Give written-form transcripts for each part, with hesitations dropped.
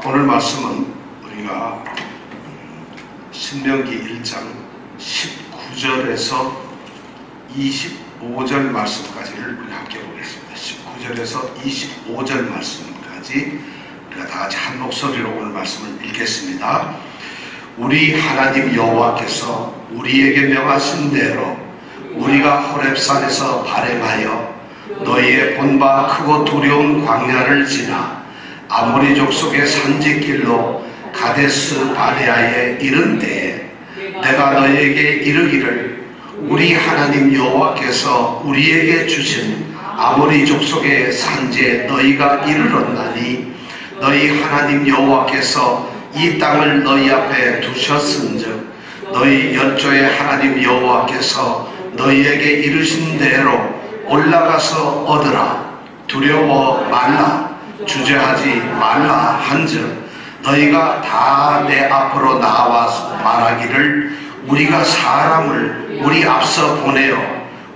오늘 말씀은 우리가 신명기 1장 19절에서 25절 말씀까지를 우리가 함께 보겠습니다. 19절에서 25절 말씀까지 우리가 다 같이 한 목소리로 오늘 말씀을 읽겠습니다. 우리 하나님 여호와께서 우리에게 명하신 대로 우리가 호렙산에서 발행하여 너희의 본바 크고 두려운 광야를 지나 아모리 족속의 산지길로 가데스 바네아에 이른 때에 내가 너희에게 이르기를 우리 하나님 여호와께서 우리에게 주신 아모리 족속의 산지에 너희가 이르렀나니 너희 하나님 여호와께서 이 땅을 너희 앞에 두셨은즉 너희 열조의 하나님 여호와께서 너희에게 이르신 대로 올라가서 얻으라. 두려워 말라. 주저하지 말라 한즉 너희가 다 내 앞으로 나와서 말하기를 우리가 사람을 우리 앞서 보내어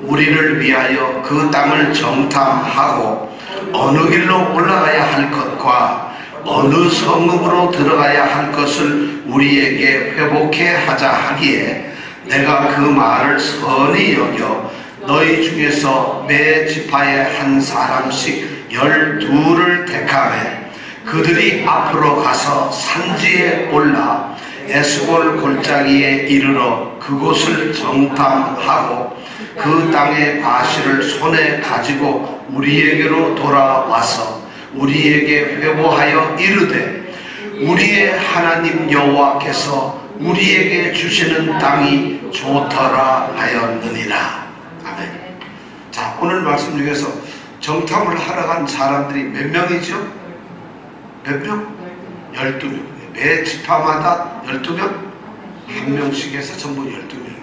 우리를 위하여 그 땅을 정탐하고 어느 길로 올라가야 할 것과 어느 성읍으로 들어가야 할 것을 우리에게 회복해 하자 하기에 내가 그 말을 선히 여겨 너희 중에서 매 지파에 한 사람씩 12를 택하매 그들이 앞으로 가서 산지에 올라 에스골 골짜기에 이르러 그곳을 정탐하고 그 땅의 과실을 손에 가지고 우리에게로 돌아와서 우리에게 회복하여 이르되 우리의 하나님 여호와께서 우리에게 주시는 땅이 좋더라 하였느니라. 아멘. 자, 오늘 말씀 중에서 정탐을 하러 간 사람들이 몇 명이죠? 몇 명? 12명. 매 지파마다 12명? 한 명씩 해서 전부 12명.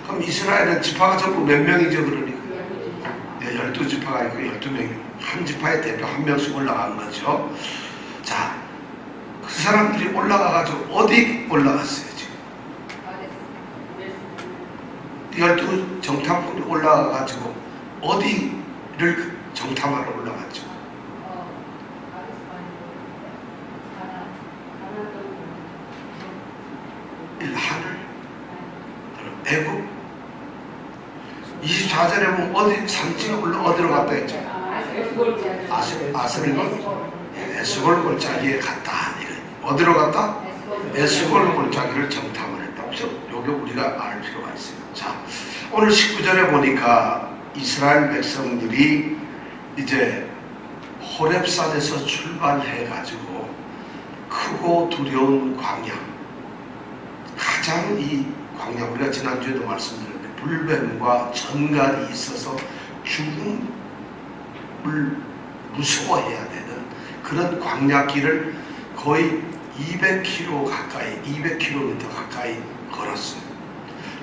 그럼 이스라엘은 지파가 전부 몇 명이죠? 그러니까 12지파가 있고 12명이 한 지파의 대표 한 명씩 올라간 거죠. 자, 그 사람들이 올라가가지고 어디 올라갔어요 지금? 12 정탐꾼이 올라가가지고 어디를 정탐하러 올라갔죠? 하늘, 애국. 24절에 보면 어디 산지에 올라 어디로 갔다 했죠? 아스골 에스골 골짜기에 갔다. 어디로 갔다? 에스골 골짜기를 정탐을 했다. 요게 우리가 알 필요가 있어요. 자, 오늘 19절에 보니까 이스라엘 백성들이 이제 호렙산에서 출발해 가지고 크고 두려운 광야, 가장 이 광야, 우리가 지난주에도 말씀드렸는데 불뱀과 전갈이 있어서 죽음을 무서워해야 되는 그런 광야길을 거의 200km 가까이 걸었어요.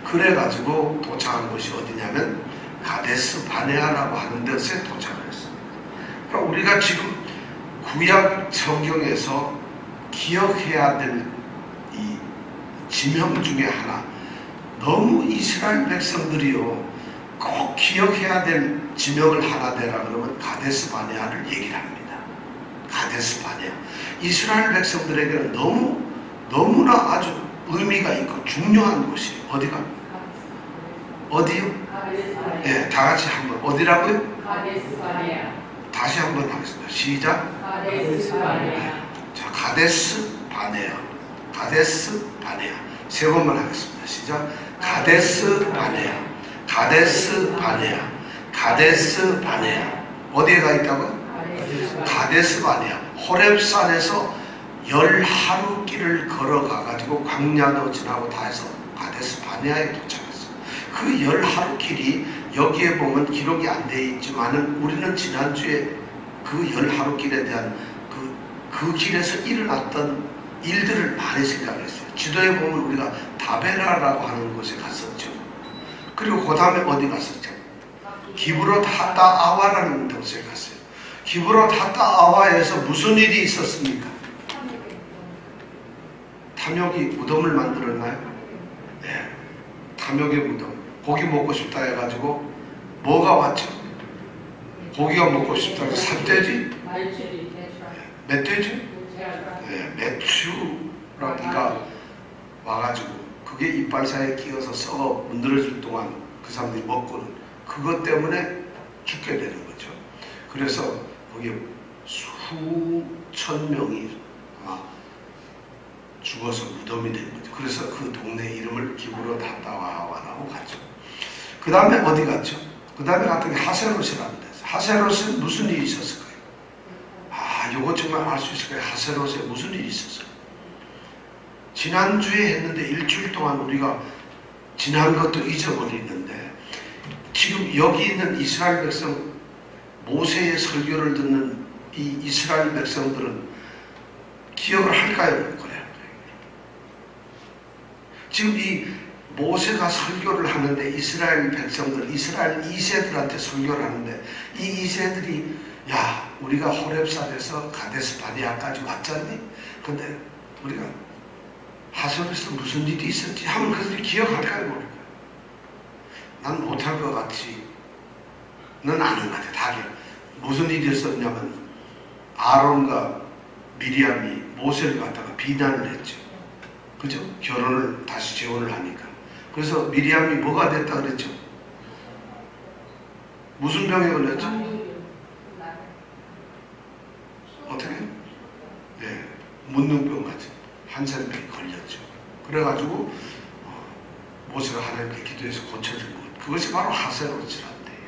그래가지고 도착한 곳이 어디냐면 가데스 바네아라고 하는 데서 도착을 했어요. 그럼 우리가 지금 구약 성경에서 기억해야 될 이 지명 중에 하나, 너무 이스라엘 백성들이요 꼭 기억해야 될 지명을 하나 대라 그러면 가데스 바네아를 얘기를 합니다. 가데스 바네아. 이스라엘 백성들에게는 너무나 아주 의미가 있고 중요한 곳이에요. 어디가? 어디요? 네, 다 같이 한번. 어디라고요? 가데스 바네아. 다시 한번 하겠습니다. 시작. 가데스 바네아. 네. 자, 가데스 바네아. 가데스 바네아. 세 번만 하겠습니다. 시작. 가데스 바네아. 가데스 바네아. 가데스 바네아. 어디에 가 있다고요? 가데스 바네아. 호렙산에서 10하루길을 걸어가가지고 광야도 지나고 다 해서 가데스 바네아에 도착했어요. 그 10하루길이 여기에 보면 기록이 안 되어 있지만은 우리는 지난주에 그 10하루길에 대한 그 길에서 일어났던 일들을 많이 생각했어요. 지도에 보면 우리가 다베라라고 하는 곳에 갔었죠. 그리고 그 다음에 어디 갔었죠? 기브롯 하다 아와라는 곳에 갔어요. 기브롯 하다 아와에서 무슨 일이 있었습니까? 탐욕이 무덤을 만들었나요? 네, 탐욕의 무덤. 고기 먹고 싶다 해가지고 뭐가 왔죠? 고기가 먹고 싶다고 삿돼지? 멧돼지? 매추라기가 와가지고 그게 이빨 사이에 끼어서 썩어 문드러질 동안 그 사람들이 먹고는 그것 때문에 죽게 되는 거죠. 그래서 거기에 수천 명이 죽어서 무덤이 된 거죠. 그래서 그 동네 이름을 기브로 다다와라고 갔죠. 그 다음에 어디 갔죠? 그 다음에 갔던 게 하세롯이라는 데서. 하세롯은 무슨 일이 있었을까요? 이거 정말 알 수 있을 거예요. 하세롯에 무슨 일이 있었어요? 지난주에 했는데 일주일 동안 우리가 지난 것도 잊어버리는데 지금 여기 있는 이스라엘 백성, 모세의 설교를 듣는 이 이스라엘 백성들은 기억을 할까요? 말 거예요. 지금 이 모세가 설교를 하는데 이스라엘 백성들, 이스라엘 2세들한테 설교를 하는데 이 2세들이 야, 우리가 호렙산에서 가데스 바네아까지 왔잖니? 근데 우리가 하솔에서 무슨 일이 있었지? 하면 그들이 기억할까요? 모를까요? 난 못할 것 같지. 넌 아는 것 같아. 다 기억. 무슨 일이 있었냐면 아론과 미리암이 모세를 갖다가 비난을 했죠. 그죠? 결혼을 다시 재혼을 하니까. 그래서 미리암이 뭐가 됐다 그랬죠? 무슨 병에 걸렸죠? 어떻게? 네, 문둥병 같은 한센병이 걸렸죠. 그래가지고 모세가 하나님께 기도해서 고쳐준 것. 그것이 바로 하세롯이란데요.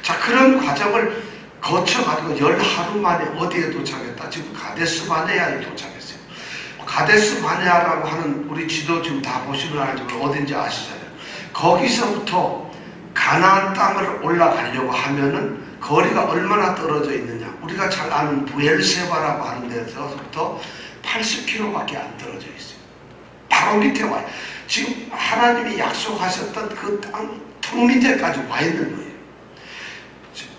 자, 그런 과정을 거쳐가지고 10하루 만에 어디에 도착했다? 지금 가데스 바네아에 도착했어요. 가데스 바네아라고 하는 우리 지도 지금 다 보시면 알지만 어딘지 아시잖아요. 거기서부터 가나안 땅을 올라가려고 하면은 거리가 얼마나 떨어져 있느냐. 우리가 잘 아는 부엘세바라고 하는 데서부터 80km밖에 안 떨어져 있어요. 바로 밑에 와요. 지금 하나님이 약속하셨던 그 땅 턱 밑에까지 와 있는 거예요.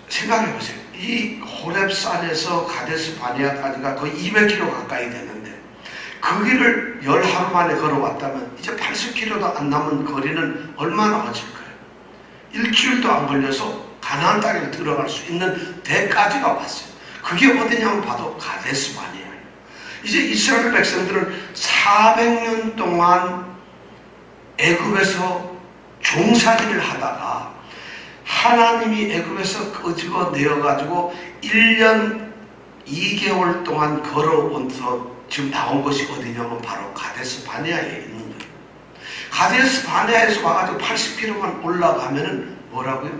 생각해 보세요. 이 호렙산에서 가데스 바네아까지가 거의 200km 가까이 되는데 그 길을 10하루 만에 걸어왔다면 이제 80km도 안 남은 거리는 얼마나 가질까요? 일주일도 안 걸려서 가나안 땅에 들어갈 수 있는 데까지가 왔어요. 그게 어디냐면 봐도 가데스 바네아예요. 이제 이스라엘 백성들은 400년 동안 애굽에서 종살이를 하다가 하나님이 애굽에서 끄집어 내어가지고 1년 2개월 동안 걸어온서 지금 나온 것이 어디냐면 바로 가데스 바네아에 있는 거예요. 가데스 바네아에서 와가지고 80km만 올라가면은 뭐라고요?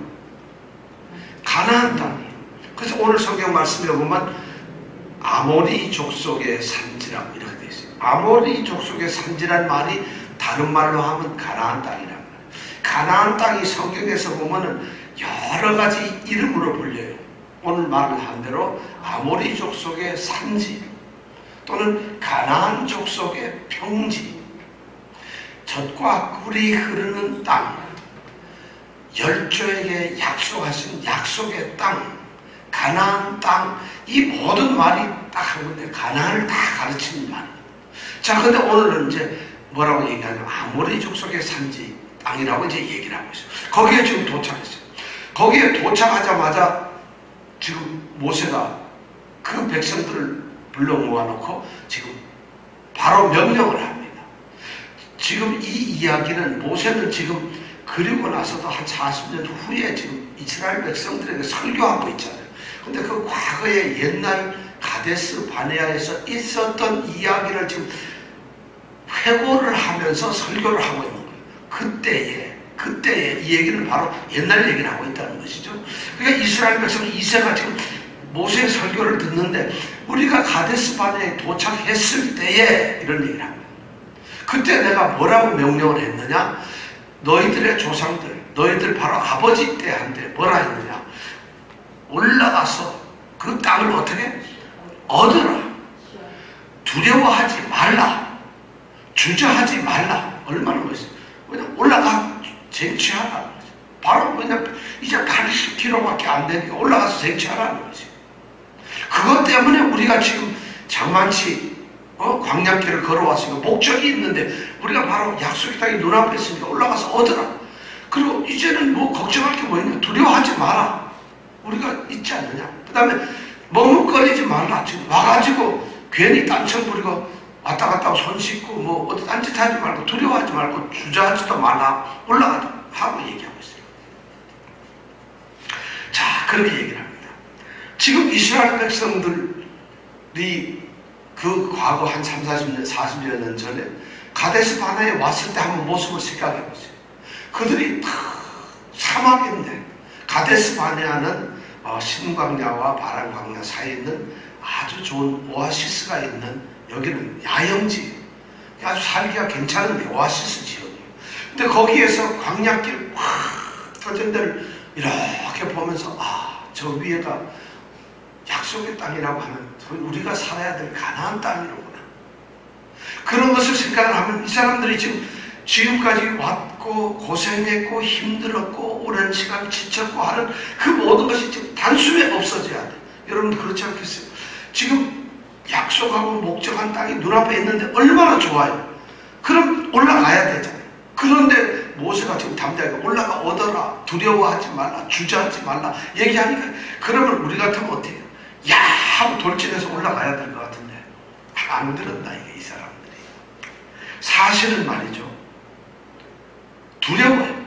가나안 땅이에요. 그래서 오늘 성경 말씀에 보면 아모리 족속의 산지라고 이렇게 되어 있어요. 아모리 족속의 산지란 말이 다른 말로 하면 가나안 땅이라는 거예요. 가나안 땅이 성경에서 보면은 여러 가지 이름으로 불려요. 오늘 말을 한 대로 아모리 족속의 산지 또는 가나안 족속의 평지, 젖과 꿀이 흐르는 땅, 열조에게 약속하신 약속의 땅, 가나안 땅, 이 모든 말이 딱 한 건데 가나안을 다 가르치는 말이에요. 자, 근데 오늘은 이제 뭐라고 얘기하냐면 아모리 족속의 산지 땅이라고 이제 얘기를 하고 있어요. 거기에 지금 도착했어요. 거기에 도착하자마자 지금 모세가 그 백성들을 불러 모아놓고 지금 바로 명령을 합니다. 지금 이 이야기는 모세는 지금 그리고 나서도 한 40년 후에 지금 이스라엘 백성들에게 설교하고 있잖아요. 근데 그 과거의 옛날 가데스 바네아에서 있었던 이야기를 지금 회고를 하면서 설교를 하고 있는 거예요. 그때의 이 얘기는 바로 옛날 얘기를 하고 있다는 것이죠. 그러니까 이스라엘 백성 2세가 지금 모세의 설교를 듣는데 우리가 가데스 바네아에 도착했을 때에 이런 얘기를 합니다. 그때 내가 뭐라고 명령을 했느냐? 너희들의 조상들, 너희들 바로 아버지 때한테 뭐라 했느냐? 올라가서 그 땅을 어떻게? 얻으라. 두려워하지 말라. 주저하지 말라. 얼마나 멋있어요. 그냥 올라가 쟁취하라. 바로 그냥 이제 80km밖에 안 되니까 올라가서 쟁취하라는 거지. 그것 때문에 우리가 지금 장만치 광야길을 걸어왔으니까 목적이 있는데 우리가 바로 약속의 땅이 눈앞에 있으니까 올라가서 얻으라. 그리고 이제는 뭐 걱정할 게 뭐 있냐? 두려워하지 마라. 우리가 있지 않느냐? 그 다음에 머뭇거리지 말라. 지금 와가지고 괜히 딴청 부리고 왔다 갔다 하고 손 씻고 뭐 어디 딴짓하지 말고 두려워하지 말고 주저하지도 말라 올라가자 하고 얘기하고 있어요. 자, 그렇게 얘기를 합니다. 지금 이스라엘 백성들이 그 과거 한 30, 40여 년 전에 가데스 바네에 왔을 때 한번 모습을 생각해 보세요. 그들이 다 사막인데 가데스 바네아는 신광야와 바람광야 사이에 있는 아주 좋은 오아시스가 있는, 여기는 야영지, 아주 살기가 괜찮은 오아시스 지역이에요. 근데 거기에서 광야길 확 터진 데를 이렇게 보면서 저 위에가 약속의 땅이라고 하면 우리가 살아야 될 가나안 땅이로구나. 그런 것을 생각을 하면 이 사람들이 지금까지 왔고 고생했고 힘들었고 오랜 시간 지쳤고 하는 그 모든 것이 지금 단숨에 없어져야 돼. 여러분 그렇지 않겠어요? 지금 약속하고 목적한 땅이 눈앞에 있는데 얼마나 좋아요. 그럼 올라가야 되잖아요. 그런데 모세가 지금 담대하게 올라가 오더라, 두려워하지 말라, 주저하지 말라 얘기하니까, 그러면 우리 같으면 어때요? 야 하고 돌진해서 올라가야 될 것 같은데 안 그런다 이게 이 사람들이. 사실은 말이죠, 두려워요.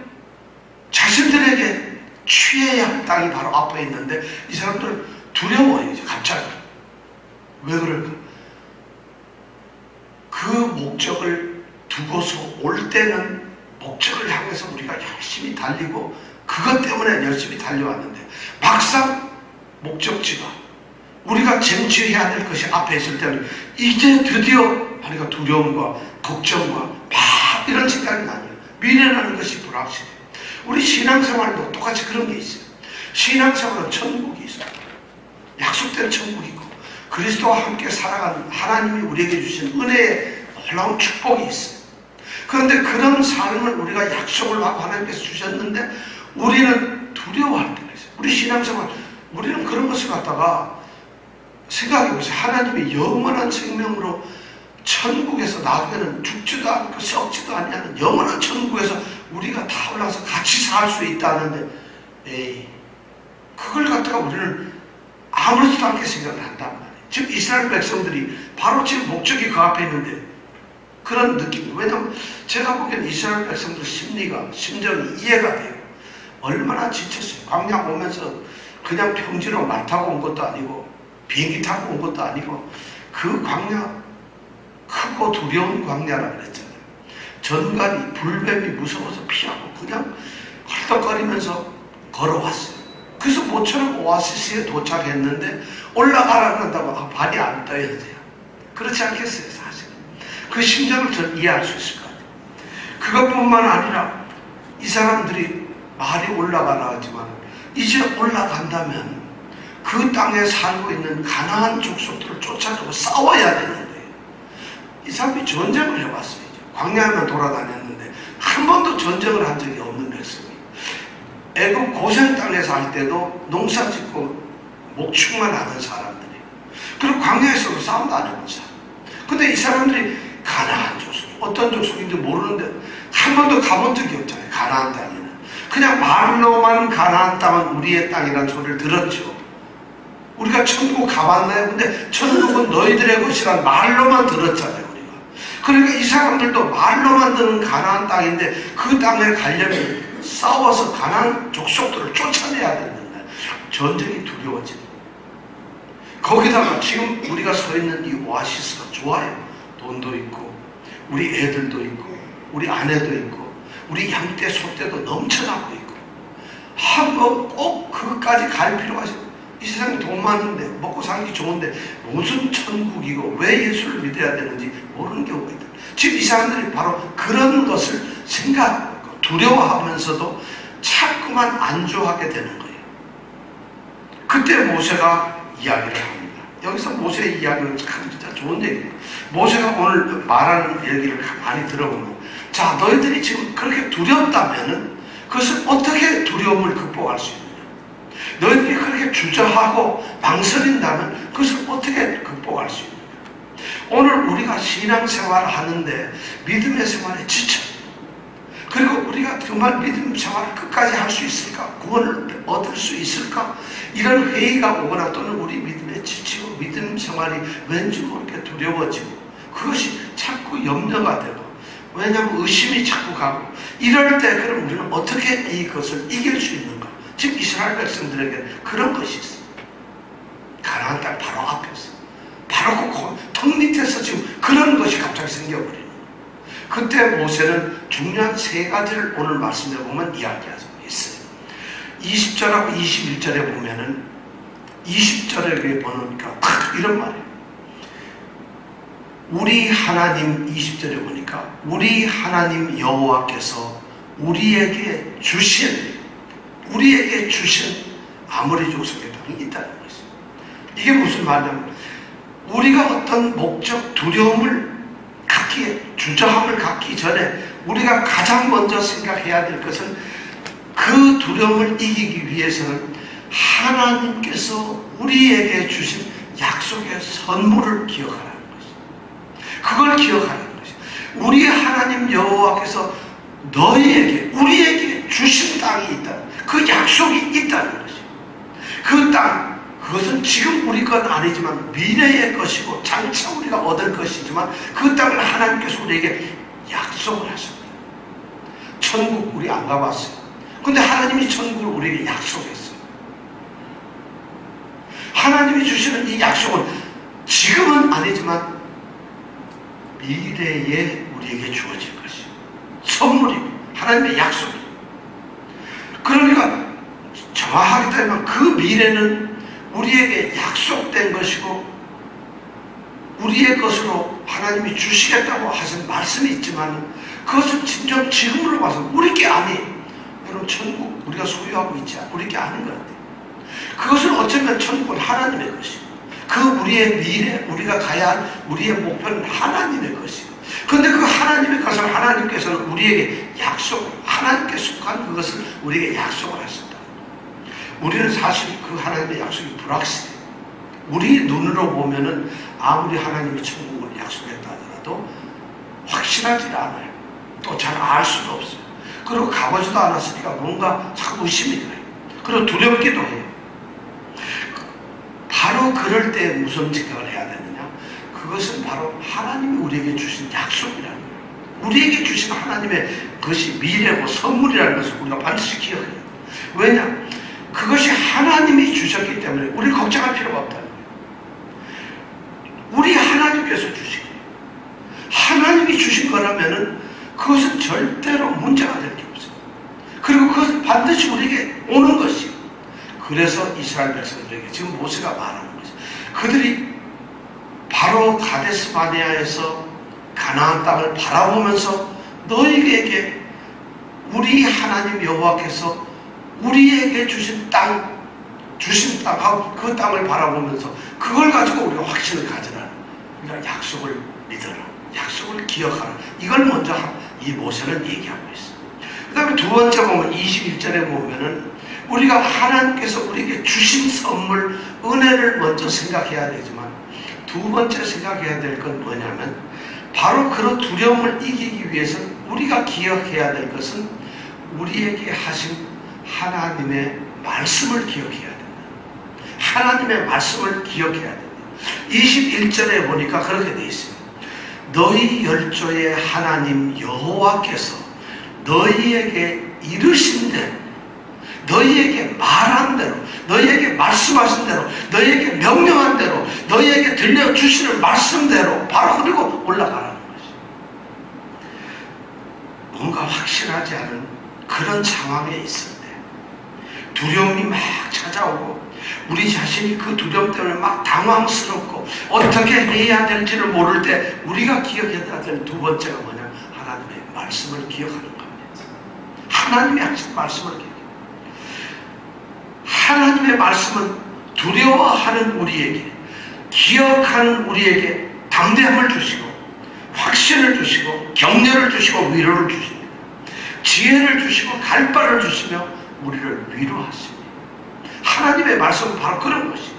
자신들에게 취해야 할 땅이 바로 앞에 있는데 이 사람들은 두려워요. 이제 갑자기. 왜 그럴까? 그 목적을 두고서 올 때는 목적을 향해서 우리가 열심히 달리고 그것 때문에 열심히 달려왔는데 막상 목적지가 우리가 쟁취해야 될 것이 앞에 있을 때는 이제 드디어 우리가 두려움과 걱정과 막 이런 생각이 나요. 미래라는 것이 불확실해요. 우리 신앙생활도 똑같이 그런 게 있어요. 신앙생활은 천국이 있어요. 약속된 천국이 있고 그리스도와 함께 살아가는 하나님이 우리에게 주신 은혜의 놀라운 축복이 있어요. 그런데 그런 삶을 우리가 약속을 하고 하나님께서 주셨는데 우리는 두려워할 때가 있어요. 우리 신앙생활, 우리는 그런 것을 갖다가 생각해보세요. 하나님이 영원한 생명으로 천국에서 나중에는 죽지도 않고 썩지도 않냐는 영원한 천국에서 우리가 다 올라가서 같이 살 수 있다는데, 에이, 그걸 갖다가 우리는 아무렇지도 않게 생각을 한단 말이에요. 지금 이스라엘 백성들이 바로 지금 목적이 그 앞에 있는데 그런 느낌이에요. 왜냐하면 제가 보기엔 이스라엘 백성들 심정이 이해가 돼요. 얼마나 지쳤어요. 광야 오면서 그냥 평지로 말 타고 온 것도 아니고 비행기 타고 온 것도 아니고 그 광야, 크고 두려운 광야라고 그랬잖아요. 전갈이 불뱀이 무서워서 피하고 그냥 헐떡거리면서 걸어왔어요. 그래서 모처럼 오아시스에 도착했는데 올라가라고 한다고 발이 안 떠야 돼요. 그렇지 않겠어요? 사실 그 심정을 전 이해할 수 있을 것 같아요. 그것뿐만 아니라 이 사람들이 말이 올라가라 하지만 이제 올라간다면 그 땅에 살고 있는 가나안 족속들을 쫓아내고 싸워야 되는 거예요. 이 사람이 전쟁을 해봤어요. 광야에만 돌아다녔는데 한 번도 전쟁을 한 적이 없는 백성이에요. 애굽 고생 땅에서 할 때도 농사 짓고 목축만 하던 사람들이에요. 그리고 광야에서도 싸움도 안 해본 사람. 근데 이 사람들이 가나안 족속, 어떤 족속인지 모르는데 한 번도 가본 적이 없잖아요. 가나안 땅에는. 그냥 말로만 가나안 땅은 우리의 땅이라는 소리를 들었죠. 우리가 천국 가봤나요? 근데 천국은 너희들의 것이란 말로만 들었잖아요. 우리가. 그러니까 이 사람들도 말로만 듣는 가나안 땅인데 그 땅에 가려면 싸워서 가나안 족속들을 쫓아내야 된다. 전쟁이 두려워지는. 거기다가 지금 우리가 서 있는 이 오아시스가 좋아요. 돈도 있고 우리 애들도 있고 우리 아내도 있고 우리 양떼 소떼도 넘쳐나고 있고 한번 꼭 그것까지 갈 필요가 있어요. 이 세상에 돈 많은데 먹고 살기 좋은데 무슨 천국이고 왜 예수를 믿어야 되는지 모르는 경우가 있다. 지금 이 사람들이 바로 그런 것을 생각하고 있고 두려워하면서도 자꾸만 안주하게 되는 거예요. 그때 모세가 이야기를 합니다. 여기서 모세의 이야기는 참 진짜 좋은 얘기예요. 모세가 오늘 말하는 얘기를 많이 들어보면, 자, 너희들이 지금 그렇게 두렵다면은 그것을 어떻게 두려움을 극복할 수 있느냐? 너희들이 그렇게 주저하고 망설인다면 그것을 어떻게 극복할 수 있느냐? 오늘 우리가 신앙생활을 하는데 믿음의 생활에 지쳐. 그리고 우리가 정말 믿음 생활을 끝까지 할 수 있을까? 구원을 얻을 수 있을까? 이런 회의가 오거나 또는 우리 믿음에 지치고 믿음 생활이 왠지 모르게 두려워지고 그것이 자꾸 염려가 되고 왜냐하면 의심이 자꾸 가고 이럴 때 그럼 우리는 어떻게 이것을 이길 수 있는가? 지금 이스라엘 백성들에게 그런 것이 있어요. 가나안 땅 바로 앞에서 바로 그 턱 밑에서 지금 그런 것이 갑자기 생겨버리는 그때 모세는 중요한 세 가지를 오늘 말씀해 보면 이야기하고 있어요. 20절하고 21절에 보면은 20절에 보니까 이런 말이에요. 우리 하나님 20절에 보니까 우리 하나님 여호와께서 우리에게 주신 아모리 족속의 땅이 있다는 것이죠. 이게 무슨 말이냐면 우리가 어떤 목적 두려움을 갖기에 주저함을 갖기 전에 우리가 가장 먼저 생각해야 될 것은 그 두려움을 이기기 위해서는 하나님께서 우리에게 주신 약속의 선물을 기억하라는 것이죠. 그걸 기억하라는 것이죠. 우리 하나님 여호와께서 우리에게 주신 땅이 있다. 그 약속이 있다는 것이죠. 그 땅, 그것은 지금 우리 건 아니지만 미래의 것이고 장차 우리가 얻을 것이지만 그 땅을 하나님께서 우리에게 약속을 하셨다. 천국 우리 안 가봤어요. 근데 하나님이 천국을 우리에게 약속했어요. 하나님이 주시는 이 약속은 지금은 아니지만 미래에 우리에게 주어질 것이에요. 선물이고 하나님의 약속이에요. 그러니까 정확하게 따지면 그 미래는 우리에게 약속된 것이고 우리의 것으로 하나님이 주시겠다고 하신 말씀이 있지만 그것은 진정 지금으로 봐서 우리 게 아니에요. 여러분 천국 우리가 소유하고 있지 않아요. 우리 게 아닌 것 같아요. 그것은 어쩌면 천국은 하나님의 것이고 그 우리의 미래 우리가 가야 할 우리의 목표는 하나님의 것이고 그런데 그 하나님의 것을 하나님께서는 우리에게 하나님께 속한 그것을 우리에게 약속을 하셨다. 우리는 사실 그 하나님의 약속이 불확실해요. 우리 눈으로 보면은 아무리 하나님이 천국을 약속했다 하더라도 확실하지 않아요. 또 잘 알 수도 없어요. 그리고 가보지도 않았으니까 뭔가 자꾸 의심이 들어요. 그리고 두렵기도 해요. 바로 그럴 때 무슨 생각을 해야 되느냐? 그것은 바로 하나님이 우리에게 주신 약속이라는 거예요. 우리에게 주신 하나님의 그것이 미래고 선물이라는 것을 우리가 반드시 기억해야 돼요. 왜냐? 그것이 하나님이 주셨기 때문에 우리 걱정할 필요가 없다는 거예요. 우리 하나님께서 주신 거예요. 하나님이 주신 거라면은 그것은 절대로 문제가 될 게 없어요. 그리고 그것은 반드시 우리에게 오는 것이에요. 그래서 이스라엘 백성들에게 지금 모세가 말하는 것이죠. 그들이 바로 가데스 바네아에서 가나안 땅을 바라보면서 너희에게 우리 하나님 여호와께서 우리에게 주신 땅하고 그 땅을 바라보면서 그걸 가지고 우리가 확신을 가지라. 우리가 약속을 믿어라. 약속을 기억하라. 이걸 먼저 이 모세는 얘기하고 있어요. 그 다음에 두 번째 보면 21절에 보면은 우리가 하나님께서 우리에게 주신 선물, 은혜를 먼저 생각해야 되지만 두 번째 생각해야 될 건 뭐냐면 바로 그런 두려움을 이기기 위해서 우리가 기억해야 될 것은 우리에게 하신 하나님의 말씀을 기억해야 된다. 하나님의 말씀을 기억해야 된다. 21절에 보니까 그렇게 되어 있어요. 너희 열조의 하나님 여호와께서 너희에게 이르신 대로 너희에게 말한 대로 너희에게 말씀하신 대로 너희에게 명령한 대로 너희에게 들려주시는 말씀대로 바로 그리고 올라가라는 것이죠. 뭔가 확실하지 않은 그런 상황에 있을 때 두려움이 막 찾아오고 우리 자신이 그 두려움 때문에 막 당황스럽고 어떻게 해야 될지를 모를 때 우리가 기억해야 될 두 번째가 뭐냐? 하나님의 말씀을 기억하는 겁니다. 하나님이 하신 말씀을 기억해요. 하나님의 말씀은 두려워하는 우리에게 기억하는 우리에게 담대함을 주시고 확신을 주시고 격려를 주시고 위로를 주십니다. 지혜를 주시고 갈 바를 주시며 우리를 위로하십니다. 하나님의 말씀은 바로 그런 것입니다.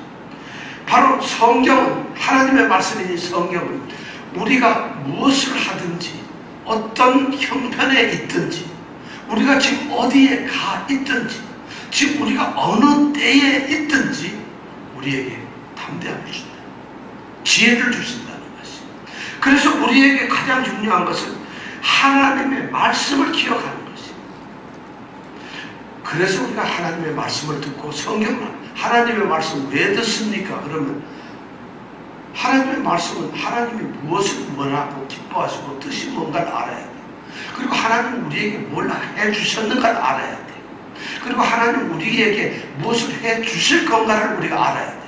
바로 성경은 하나님의 말씀이니 성경은 우리가 무엇을 하든지 어떤 형편에 있든지 우리가 지금 어디에 가 있든지 지금 우리가 어느 때에 있든지 우리에게 담대함을 준다. 지혜를 주신다는 것이. 그래서 우리에게 가장 중요한 것은 하나님의 말씀을 기억하는 것이. 그래서 우리가 하나님의 말씀을 듣고 성경을 하나님의 말씀 왜 듣습니까? 그러면 하나님의 말씀은 하나님이 무엇을 원하고 기뻐하시고 뜻이 뭔가를 알아야 돼요. 그리고 하나님 우리에게 뭘 해주셨는가를 알아야 돼요. 그리고 하나님 우리에게 무엇을 해주실 건가를 우리가 알아야 돼요.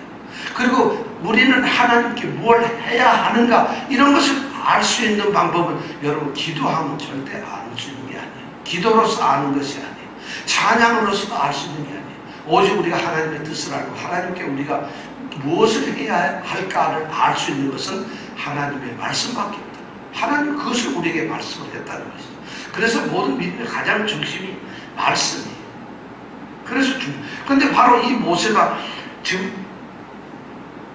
그리고 우리는 하나님께 뭘 해야 하는가 이런 것을 알 수 있는 방법은 여러분 기도하면 절대 알 수 있는 게 아니에요. 기도로서 아는 것이 아니에요. 찬양으로서도 알 수 있는 게 아니에요. 오직 우리가 하나님의 뜻을 알고 하나님께 우리가 무엇을 해야 할까를 알 수 있는 것은 하나님의 말씀밖에 없다. 하나님 그것을 우리에게 말씀을 했다는 것이죠. 그래서 모든 믿음의 가장 중심이 말씀이에요. 그래서 근데 바로 이 모세가 지금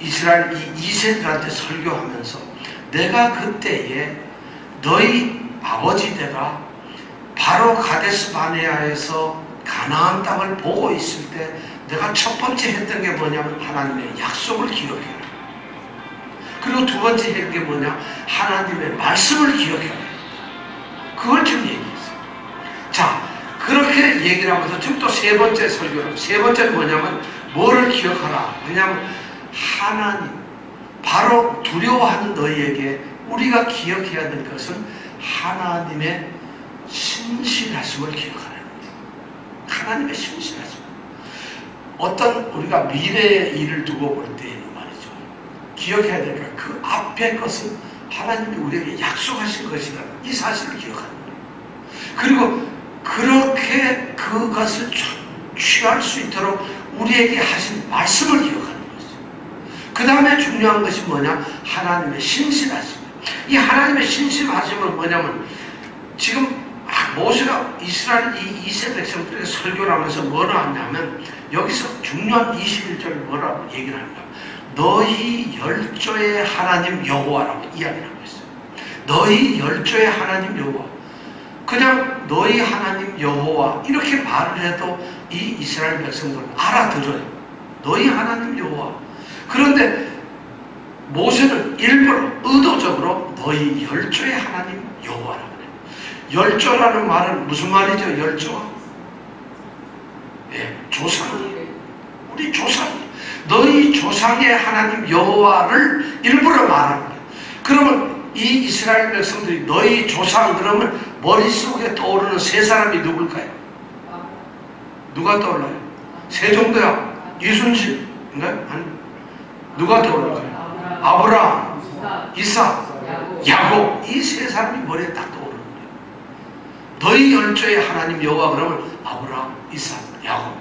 이스라엘 이 2세들한테 설교하면서 내가 그때에 너희 아버지 대가 바로 가데스 바네아에서 가나안 땅을 보고 있을 때 내가 첫 번째 했던 게 뭐냐면 하나님의 약속을 기억해라. 그리고 두 번째 했던 게 뭐냐? 하나님의 말씀을 기억해라. 그걸 지금 얘기했어요. 자, 그렇게 얘기를 하면서 지금 또 세 번째 설교는 세 번째는 뭐냐면 뭐를 기억하라. 왜냐하면 하나님 바로 두려워하는 너희에게 우리가 기억해야 될 것은 하나님의 신실하심을 기억하라는 거예요. 하나님의 신실하심. 어떤 우리가 미래의 일을 두고 볼 때에는 말이죠. 기억해야 될 것, 그 앞의 것은 하나님이 우리에게 약속하신 것이라는 이 사실을 기억하는 거예요. 그리고 그렇게 그것을 취할 수 있도록 우리에게 하신 말씀을 기억하는 거죠. 그 다음에 중요한 것이 뭐냐? 하나님의 신실하심. 이 하나님의 신실하심은 뭐냐면 지금 모세가 이스라엘 이 2세 백성들에게 설교를 하면서 뭐라 하냐면 여기서 중요한 21절 뭐라고 얘기를 하는가? 너희 열조의 하나님 여호와라고 이야기를 하고 있어요. 너희 열조의 하나님 여호와. 그냥 너희 하나님 여호와 이렇게 말을 해도 이 이스라엘 백성들은 알아들어요. 너희 하나님 여호와. 그런데 모세는 일부러 의도적으로 너희 열조의 하나님 여호와라고 해요. 열조라는 말은 무슨 말이죠? 열조? 예, 조상이에요. 우리 조상이에요. 너희 조상의 하나님 여호와를 일부러 말하는 거예요. 그러면 이 이스라엘 백성들이 너희 조상 그러면 머릿속에 떠오르는 세 사람이 누굴까요? 누가 떠올라요? 세종대왕, 이순신인가요? 아니, 누가 떠올라요? 아브라함, 이삭, 야곱. 이 세 사람이 머리에 딱 떠오르는 거예요. 너희 열조의 하나님 여호와 그러면 아브라함, 이삭, 야곱.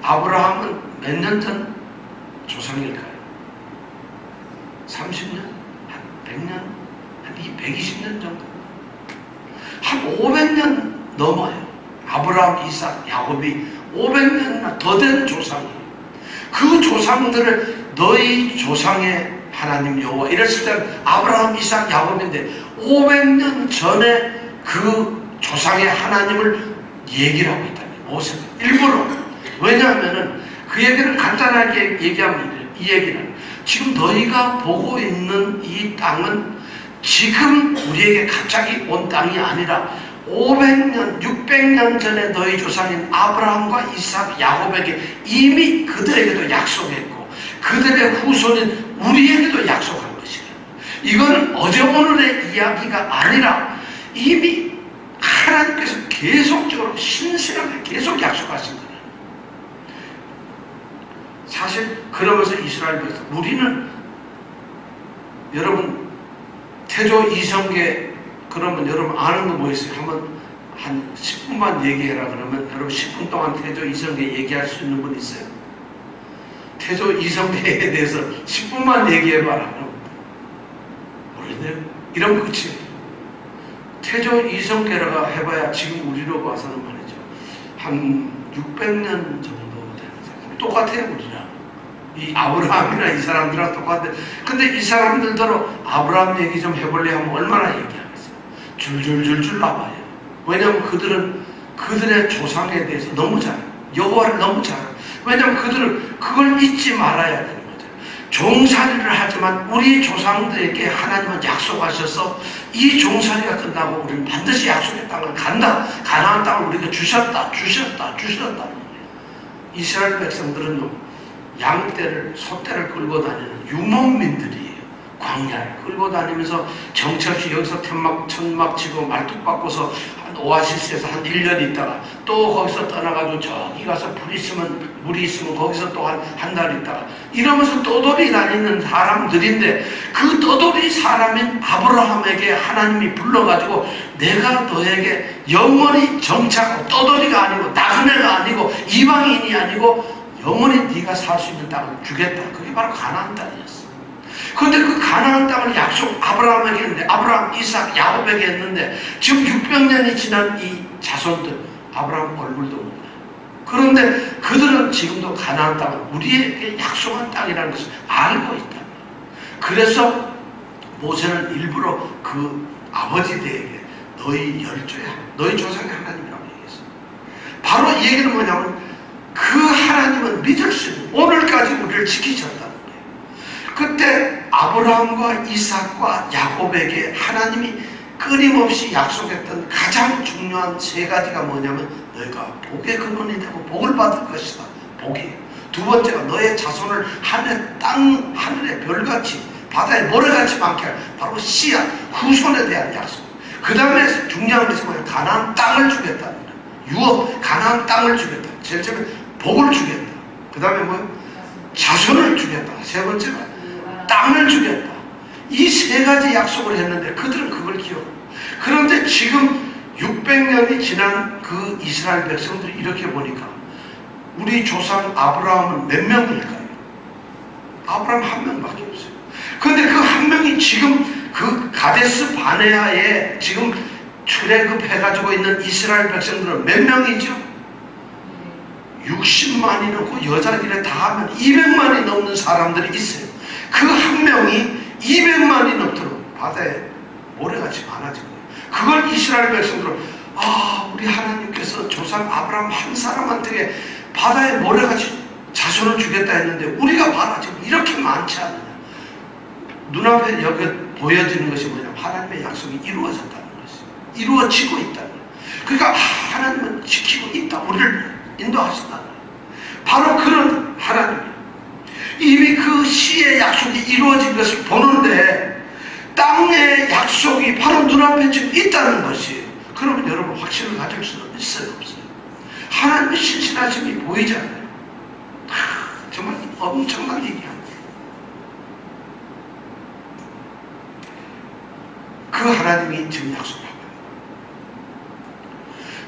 아브라함은 몇 년 전 조상일까요? 30년? 한 100년? 한 120년 정도? 한 500년 넘어요. 아브라함, 이삭, 야곱이 500년 더 된 조상이에요. 그 조상들을 너희 조상의 하나님 여호와 이랬을 때는 아브라함, 이삭, 야곱인데 500년 전에 그 조상의 하나님을 얘기를 하고 있다는 거예요. 모세는 일부러. 왜냐하면 그 얘기를 간단하게 얘기하면 이 얘기는 지금 너희가 보고 있는 이 땅은 지금 우리에게 갑자기 온 땅이 아니라 500년, 600년 전에 너희 조상인 아브라함과 이삭, 야곱에게 이미 그들에게도 약속했고 그들의 후손인 우리에게도 약속한 것이에요. 이거는 어제 오늘의 이야기가 아니라 이미 하나님께서 계속적으로 신실하게 계속 약속하신 거예요. 사실 그러면서 이스라엘 백성 우리는 여러분 태조 이성계 그러면 여러분 아는 거 뭐 있어요? 한번 한 10분만 얘기해라 그러면 여러분 10분 동안 태조 이성계 얘기할 수 있는 분 있어요? 태조 이성계에 대해서 10분만 얘기해봐라. 모르겠네요. 이런 거 그치? 태조 이성계라가 해봐야 지금 우리로 봐서는 말이죠. 한 600년 정도 되는 사람. 똑같아요, 우리랑. 이 아브라함이나 이 사람들이랑 똑같은데 근데 이 사람들대로 아브라함 얘기 좀 해볼래 하면 얼마나 얘기하겠어요? 줄줄줄줄 나와요. 왜냐하면 그들은 그들의 조상에 대해서 너무 잘 알아요. 여호와를 너무 잘 알아요. 왜냐하면 그들은 그걸 잊지 말아야 되는 거죠. 종살이를 하지만 우리 조상들에게 하나님은 약속하셔서 이 종살이가 끝나고 우리는 반드시 약속의 땅을 간다. 가나안 땅을 우리가 주셨다. 이스라엘 백성들은요, 양떼를, 소떼를 끌고 다니는 유목민들이에요. 광야를 끌고 다니면서 정처없이 여기서 천막 치고 말뚝 바꿔서 오아시스에서 한 1년 있다가 또 거기서 떠나가지고 저기 가서 물이 있으면 거기서 또 한 달 있다가 이러면서 떠돌이 다니는 사람들인데, 그 떠돌이 사람인 아브라함에게 하나님이 불러가지고 내가 너에게 영원히 정착하고, 떠돌이가 아니고 나그네가 아니고 이방인이 아니고 영원히 네가 살 수 있는 땅을 주겠다. 그게 바로 가나안 땅이었어. 그런데 그 가나안 땅을 약속 아브라함에게 했는데, 아브라함, 이삭, 야곱에게 했는데, 지금 600년이 지난 이 자손들 아브라함 얼굴도 몰라. 그런데 그들은 지금도 가나안 땅을 우리에게 약속한 땅이라는 것을 알고 있다. 그래서 모세는 일부러 그 아버지들에게 너희 열조야, 너희 조상의 하나님이라고 얘기했어요. 바로 이 얘기는 뭐냐면, 그 하나님은 믿을 수 있는, 오늘까지 우리를 지키셨다는 거예요. 그때 아브라함과 이삭과 야곱에게 하나님이 끊임없이 약속했던 가장 중요한 세 가지가 뭐냐면, 너희가 복의 근원이 되고 복을 받을 것이다. 복이에요. 두 번째가 너의 자손을 하늘의 별같이, 바다의 모래같이 많게 할, 바로 씨앗, 후손에 대한 약속. 그 다음에 중요한 것이 뭐냐면 가나안 땅을 주겠다는 거예요. 유업, 가나안 땅을 주겠다. 제일 처음에 복을 주겠다. 그 다음에 뭐예요? 자손을 주겠다. 세 번째가 땅을 주겠다. 이 세 가지 약속을 했는데 그들은 그걸 기억합니다. 그런데 지금 600년이 지난 그 이스라엘 백성들이 이렇게 보니까 우리 조상 아브라함은 몇 명일까요? 아브라함 한 명밖에 없어요. 그런데 그 한 명이 지금 그 가데스 바네아에 지금 출애굽해가지고 있는 이스라엘 백성들은 몇 명이죠? 60만이 넘고 여자들에 다 하면 200만이 넘는 사람들이 있어요. 그 한 명이 200만이 넘도록 바다에 모래같이 많아진 거예요. 그걸 이스라엘 백성들은, 우리 하나님께서 조상 아브라함 한 사람한테 바다에 모래같이 자손을 주겠다 했는데 우리가 봐라 지금 이렇게 많지 않느냐. 눈앞에 여기 보여지는 것이 뭐냐면 하나님의 약속이 이루어졌다는 것이에요. 이루어지고 있다는 거예요. 그러니까 하나님은 지키고 있다. 우리를 인도하신다는 거예요. 바로 그런 하나님이에요. 이미 그 시의 약속이 이루어진 것을 보는데 땅의 약속이 바로 눈앞에 지금 있다는 것이에요. 그러면 여러분 확신을 가질 수는 있어요, 없어요? 하나님의 신실하심이 보이지 않아요? 정말 엄청난 얘기합니다. 그 하나님이 지금 약속하고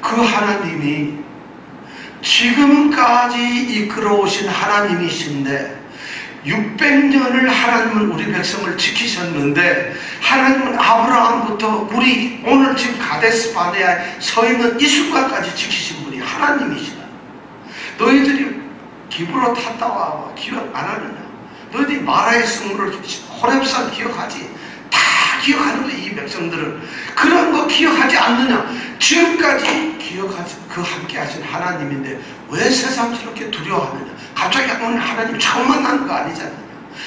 그 하나님이 지금까지 이끌어오신 하나님이신데 600년을 하나님은 우리 백성을 지키셨는데, 하나님은 아브라함부터 우리 오늘 지금 가데스 바네아에 서 있는 이 순간까지 지키신 분이 하나님이시다. 너희들이 기브로 탔다 와 기억 안 하느냐? 너희들이 마라의 승무를 호렙산 기억하지? 다 기억하는 거야. 이 백성들은 그런 거 기억하지 않느냐? 지금까지 기억하지, 그 함께 하신 하나님인데 왜 새삼스럽게 두려워하느냐? 갑자기 오늘 하나님 처음 만나는 거 아니지 않느냐?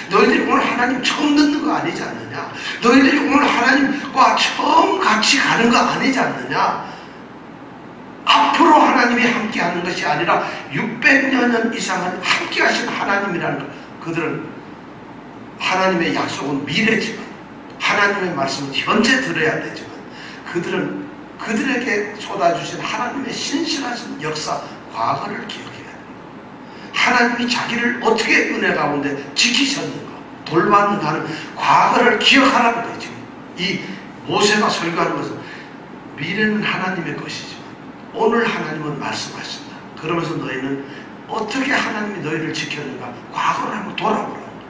너희들이 오늘 하나님 처음 듣는 거 아니지 않느냐? 너희들이 오늘 하나님과 처음 같이 가는 거 아니지 않느냐? 앞으로 하나님이 함께 하는 것이 아니라 600여 년 이상은 함께 하신 하나님이라는 것. 그들은 하나님의 약속은 미래지만 하나님의 말씀은 현재 들어야 되지만 그들은 그들에게 쏟아주신 하나님의 신실하신 역사, 과거를 기억해야 됩니다. 하나님이 자기를 어떻게 은혜 가운데 지키셨는가, 돌봤는가 하는 과거를 기억하라는 거예요. 지금 이 모세가 설교하는 것은 미래는 하나님의 것이지만 오늘 하나님은 말씀하신다. 그러면서 너희는 어떻게 하나님이 너희를 지켰는가 과거를 한번 돌아보라는 거예요.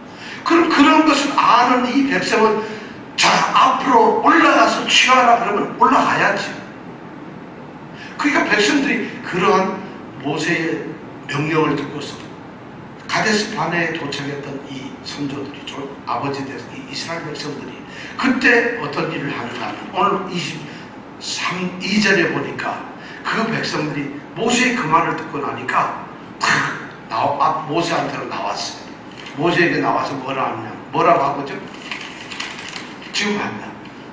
그럼 그런 것을 아는 이 백성은 자, 앞으로 올라가서 취하라 그러면 올라가야지. 그러니까 백성들이 그러한 모세의 명령을 듣고서 가데스 바네에 도착했던 이 선조들이, 아버지들, 이 이스라엘 백성들이 그때 어떤 일을 하는가 하면 오늘 23절에 보니까 그 백성들이 모세의 그 말을 듣고 나니까 모세한테로 나왔어요. 모세에게 나와서 뭐라 하느냐, 뭐라고 하고죠? 지금 합니다.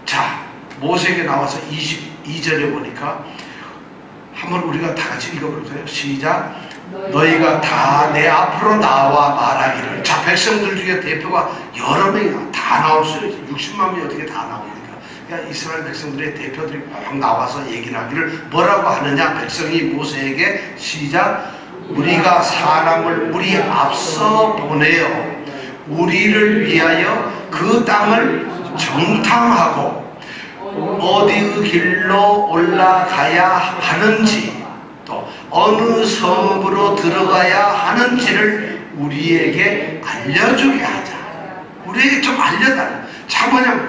자, 모세에게 나와서 22절에 보니까 한번 우리가 다 같이 읽어볼까요? 시작. 너희가 다 내 앞으로 나와 말하기를. 자, 백성들 중에 대표가 여러 명이 다 나올 수 있어요. 60만 명이 어떻게 다 나옵니까? 그러니까 이스라엘 백성들의 대표들이 막 나와서 얘기를 하기를 뭐라고 하느냐? 백성이 모세에게 시작. 우리가 사람을 우리 앞서 보내어 우리를 위하여 그 땅을 정탐하고 어디의 길로 올라가야 하는지 또 어느 성읍으로 들어가야 하는지를 우리에게 알려주게 하자. 우리에게 좀 알려달라. 자, 뭐냐,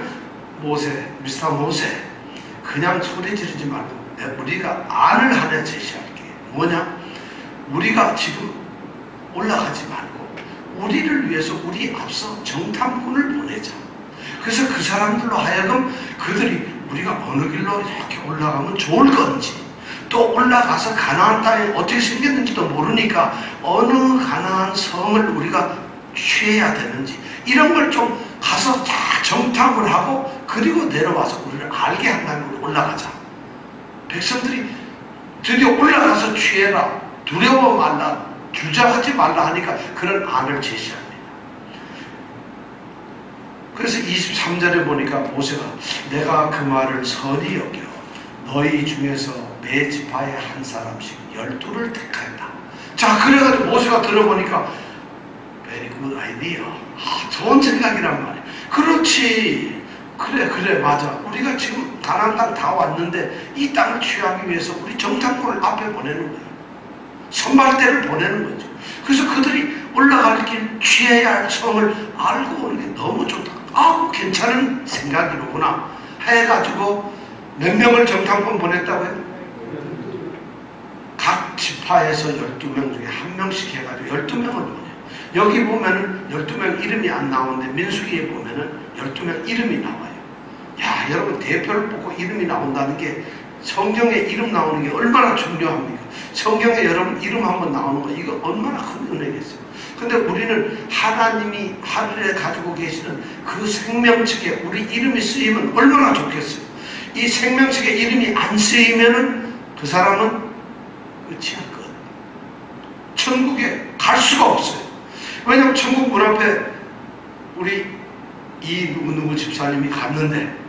모세, 미스터 모세, 그냥 소리 지르지 말고 우리가 안을 하나 제시할게. 뭐냐, 우리가 지금 올라가지 말고 우리를 위해서 우리 앞서 정탐꾼을 보내자. 그래서 그 사람들로 하여금 그들이 우리가 어느 길로 이렇게 올라가면 좋을 건지, 또 올라가서 가나안 땅이 어떻게 생겼는지도 모르니까 어느 가나안 성을 우리가 취해야 되는지 이런 걸 좀 가서 다 정탐을 하고 그리고 내려와서 우리를 알게 한다는 걸 올라가자. 백성들이 드디어 올라가서 취해라, 두려워 말라, 주저하지 말라 하니까 그런 안을 제시합니다. 그래서 23절에 보니까 모세가 내가 그 말을 선히 여겨 너희 중에서 내 지파의 한 사람씩 12를 택하였다. 자, 그래가지고 모세가 들어보니까 very good idea. 좋은 생각이란 말이야. 그렇지. 그래 맞아. 우리가 지금 가나안 땅 다 왔는데 이 땅을 취하기 위해서 우리 정탐꾼을 앞에 보내는 거야. 선발대를 보내는 거죠. 그래서 그들이 올라갈 길 취해야 할 성을 알고 오는 게 너무 좋다. 아, 괜찮은 생각이로구나 해가지고 몇 명을 정탐꾼 보냈다고요? 각 지파에서 12명 중에 한 명씩 해가지고 12명을 보내요. 여기 보면은 12명 이름이 안 나오는데 민수기에 보면은 12명 이름이 나와요. 야, 여러분, 대표를 뽑고 이름이 나온다는 게 성경에 이름 나오는 게 얼마나 중요합니까? 성경에 여러분 이름 한번 나오는 거 이거 얼마나 큰 은혜겠어요. 근데 우리는 하나님이 하늘에 가지고 계시는 그 생명책에 우리 이름이 쓰이면 얼마나 좋겠어요. 이 생명책에 이름이 안 쓰이면은 그 사람은 끝이야, 끝. 천국에 갈 수가 없어요. 왜냐면 천국 문 앞에 우리 이 누구 집사님이 갔는데,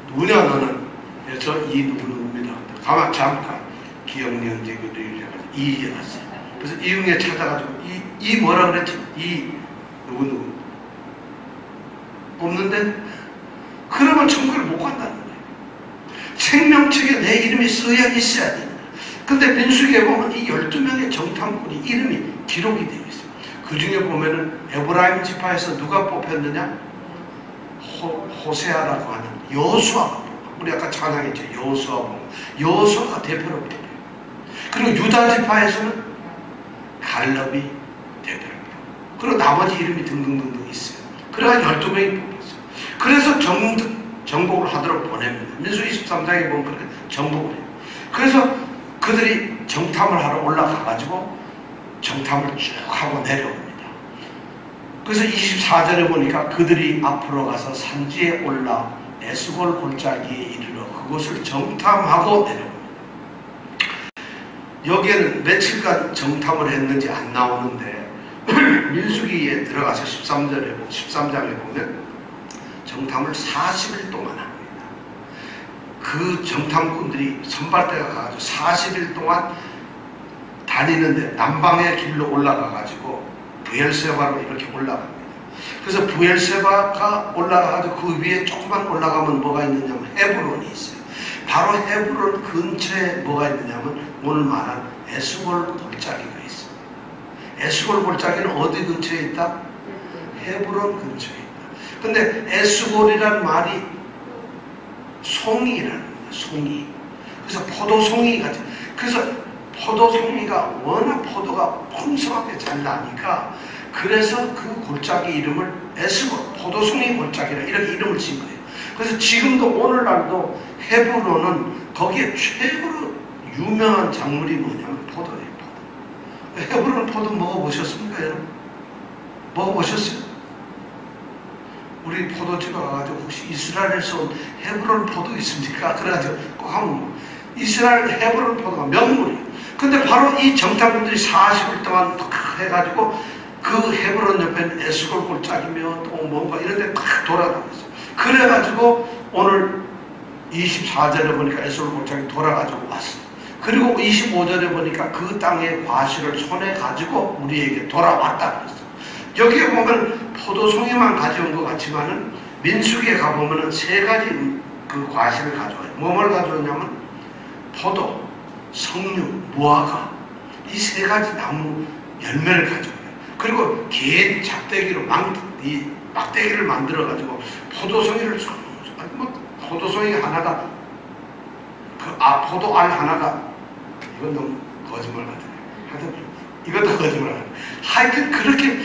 누구냐 너는? 네, 저 이 누구입니다. 가만 잠깐 기억연재 교류를 이에 갔어요. 그래서 이응에 찾아가지고 이 뭐라 그랬지? 이 누구 없는데 그러면 천국을 못 간다는 거예요. 생명책에 내 이름이 써야 있어야 됩니다. 근데 민수기에 보면 이 12명의 정탐꾼이 이름이 기록이 되어 있어요. 그 중에 보면은 에브라임 지파에서 누가 뽑혔느냐? 호세아라고 하는 여호수아가, 우리 아까 찬양했죠. 여호수아가 대표로 뽑혀요. 그리고 유다 지파에서는 갈렙이 대표로 뽑혀요. 그리고 나머지 이름이 등등등등 있어요. 그래가 12명이 뽑혔어요. 그래서 정복을 하도록 보냅니다. 민수기 23장에 보면 그렇게 정복을 해요. 그래서 그들이 정탐을 하러 올라가가지고 정탐을 쭉 하고 내려옵니다. 그래서 24절에 보니까 그들이 앞으로 가서 산지에 올라 에스골 골짜기에 이르러 그곳을 정탐하고 내려옵니다. 여기에는 며칠간 정탐을 했는지 안 나오는데 민수기에 들어가서 13장에 보면 정탐을 40일 동안 합니다. 그 정탐꾼들이 선발대가 가가지고 40일 동안 다니는데 남방의 길로 올라가가지고 부엘세바로 이렇게 올라갑니다. 그래서 부엘세바가 올라가가지고 그 위에 조금만 올라가면 뭐가 있느냐면 헤브론이 있어요. 바로 헤브론 근처에 뭐가 있느냐면 오늘 말한 에스골 골짜기가 있어요. 에스골 골짜기는 어디 근처에 있다? 헤브론 근처에 있다. 근데 에스골이란 말이 송이라는 거예요. 송이. 그래서 포도송이 같은. 그래서 포도송이가 워낙 포도가 풍성하게 잘 나니까 그래서 그 골짜기 이름을 에스골, 포도송이 골짜기라 이렇게 이름을 지은 거예요. 그래서 지금도 오늘날도 헤브론은 거기에 최고로 유명한 작물이 뭐냐면 포도예요. 포도. 헤브론 포도 먹어보셨습니까, 여러분? 먹어보셨어요? 우리 포도집에 가가지고 혹시 이스라엘에서 온 헤브론 포도 있습니까? 그래가지고 꼭 한번 이스라엘 헤브론 포도가 명물이에요. 근데 바로 이 정탐꾼들이 40일 동안 탁 해가지고 그 헤브론 옆에는 에스골 골짜기며 또 뭔가 이런 데 탁 돌아다녔어요. 그래가지고 오늘 24절에 보니까 에스골 골짜기 돌아가지고 왔어요. 그리고 25절에 보니까 그 땅의 과실을 손에 가지고 우리에게 돌아왔다 그랬어요. 여기에 보면 포도송이만 가져온 것 같지만은 민수기에 가보면은 세 가지 그 과실을 가져와요. 뭐를 가져왔냐면 포도, 석류, 무화과 이 세 가지 나무 열매를 가져와요. 그리고 긴 작대기로 이 막대기를 만들어 가지고 포도송이를 포도송이 하나가 포도알 하나가 이건 너무 거짓말 같아요. 하여튼 이것도 거짓말 같아요. 하여튼 그렇게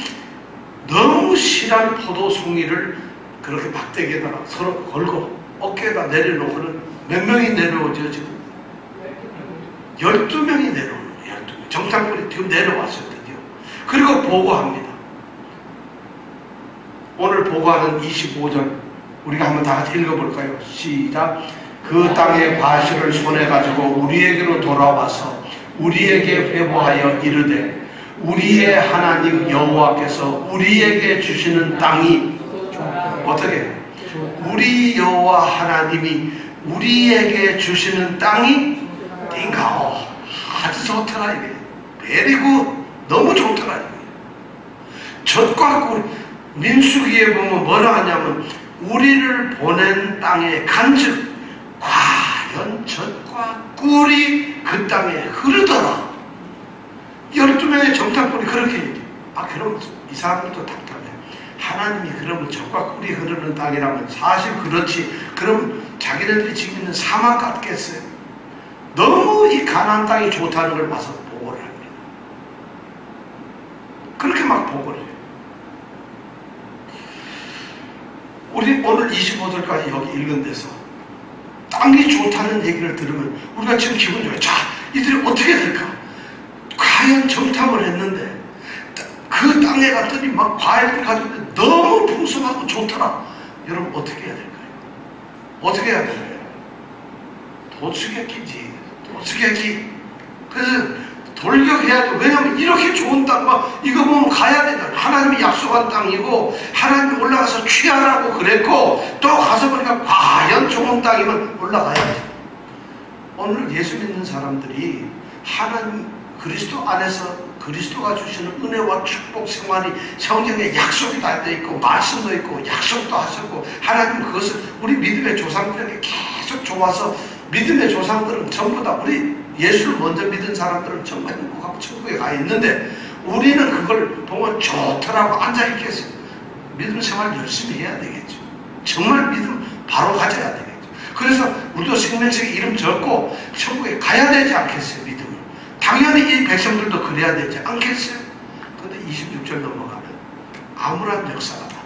너무 실한 포도송이를 그렇게 막대기에다가 서로 걸고 어깨에다 내려놓고는 몇 명이 내려오죠 지금? 12명이 내려오는 거예요. 12명. 정탐꾼이 지금 내려왔어요 드디어. 그리고 보고합니다. 오늘 보고하는 25절 우리가 한번 다 같이 읽어볼까요? 시작. 그 땅의 과실을 손에 가지고 우리에게로 돌아와서 우리에게 회복하여 이르되 우리의 하나님 여호와께서 우리에게 주시는 땅이 어떻게? 우리 여호와 하나님이 우리에게 주시는 땅이 띵가오 아주 좋더라 이게. 베리굿 너무 좋더라 이게. 젖과 꿀 민수기에 보면 뭐라 하냐면 우리를 보낸 땅에 간즉 과연 젖과 꿀이 그 땅에 흐르더라. 12명의 정탐꾼이 그렇게 얘기해요. 그럼 이 사람들도 답답해. 하나님이 그러면 젖과 꿀이 흐르는 땅이라면 사실 그렇지. 그럼 자기네들이 지금 있는 사막 같겠어요? 너무 이 가나안 땅이 좋다는 걸 봐서 보고를 합니다. 그렇게 막 보고를 해요. 우리 오늘 25절까지 여기 읽은 데서 땅이 좋다는 얘기를 들으면 우리가 지금 기분 좋아요. 자, 이들이 어떻게 될까? 과연 정탐을 했는데 그 땅에 갔더니 막 과일을 가지고 너무 풍성하고 좋더라. 여러분 어떻게 해야 될까요? 어떻게 해야 될까요? 도수객기지. 도수객기. 그래서 돌격해야 돼. 왜냐면 이렇게 좋은 땅, 이거 보면 가야 되잖아. 하나님이 약속한 땅이고 하나님이 올라가서 취하라고 그랬고 또 가서 보니까 과연 좋은 땅이면 올라가야지. 오늘 예수 믿는 사람들이 하나님 그리스도 안에서 그리스도가 주시는 은혜와 축복 생활이 성경에 약속이 다 되어 있고 말씀도 있고 약속도 하셨고 하나님 그것을 우리 믿음의 조상들에게 계속 줘와서 믿음의 조상들은 전부 다 우리 예수를 먼저 믿은 사람들은 정말 행복하고 천국에 가 있는데 우리는 그걸 보면 좋더라고 앉아있겠어요. 믿음 생활 열심히 해야 되겠죠. 정말 믿음 바로 가져야 되겠죠. 그래서 우리도 생명책에 이름 적고 천국에 가야 되지 않겠어요. 믿음을. 당연히 이 백성들도 그래야 되지 않겠어요. 그런데 26절 넘어가면 아무런 역사가 나와요.